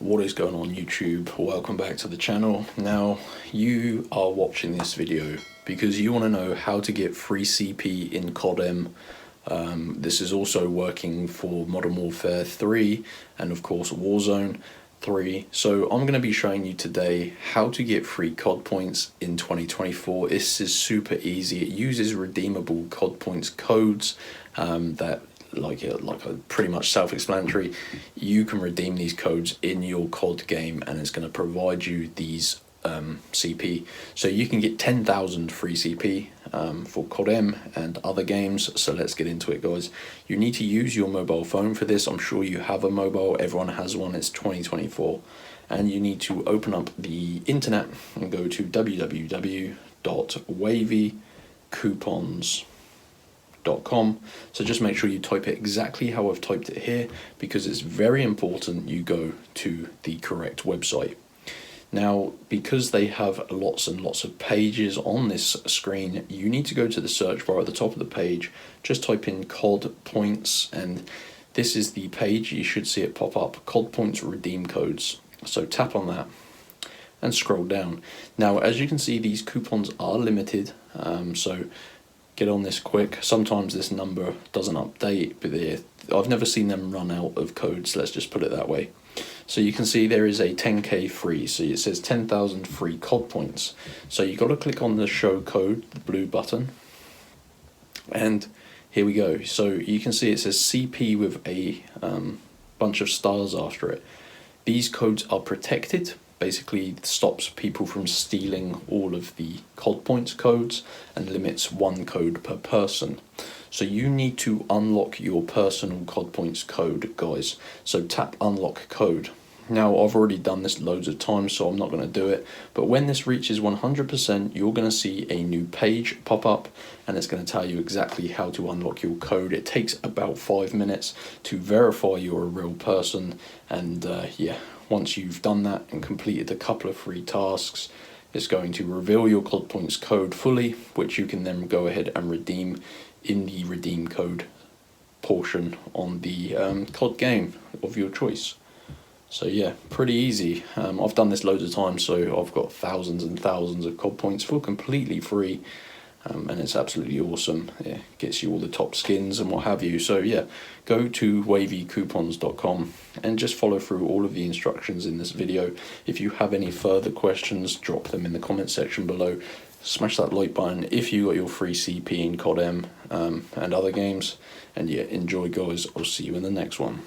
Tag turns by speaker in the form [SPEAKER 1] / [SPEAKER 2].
[SPEAKER 1] What is going on YouTube? Welcome back to the channel. Now you are watching this video because you want to know how to get free CP in CODM. This is also working for Modern Warfare 3 and of course Warzone 3. So I'm going to be showing you today how to get free COD points in 2024. This is super easy. It uses redeemable COD points codes that like pretty much self-explanatory. You can redeem these codes in your COD game and it's going to provide you these CP. So you can get 10,000 free CP for CODM and other games. So let's get into it, guys. You need to use your mobile phone for this. I'm sure you have a mobile, everyone has one. It's 2024 and you need to open up the internet and go to www.wavycoupons.com. So just make sure you type it exactly how I've typed it here, because it's very important you go to the correct website. Now, because they have lots and lots of pages on this screen, you need to go to the search bar at the top of the page, just type in COD points, and this is the page. You should see it pop up, COD points redeem codes. So tap on that and scroll down. Now, as you can see, these coupons are limited, so get on this quick. Sometimes this number doesn't update, but I've never seen them run out of codes, let's just put it that way. So you can see there is a 10k free, so it says 10,000 free COD points. So you got to click on the show code, the blue button, and here we go. So you can see it says CP with a bunch of stars after it. These codes are protected. Basically it stops people from stealing all of the COD points codes and limits one code per person. So you need to unlock your personal COD points code, guys. So tap unlock code. Now I've already done this loads of times, so I'm not going to do it, but when this reaches 100%, you're going to see a new page pop up and it's going to tell you exactly how to unlock your code. It takes about 5 minutes to verify you're a real person, and yeah, once you've done that and completed a couple of free tasks, it's going to reveal your COD points code fully, which you can then go ahead and redeem in the redeem code portion on the COD game of your choice. So yeah, pretty easy. I've done this loads of times, so I've got thousands and thousands of COD points for completely free, and it's absolutely awesome. It gets you all the top skins and what have you. So yeah, go to wavycoupons.com and just follow through all of the instructions in this video. If you have any further questions, drop them in the comment section below. Smash that like button if you got your free CP in CODM and other games. And yeah, enjoy, guys. I'll see you in the next one.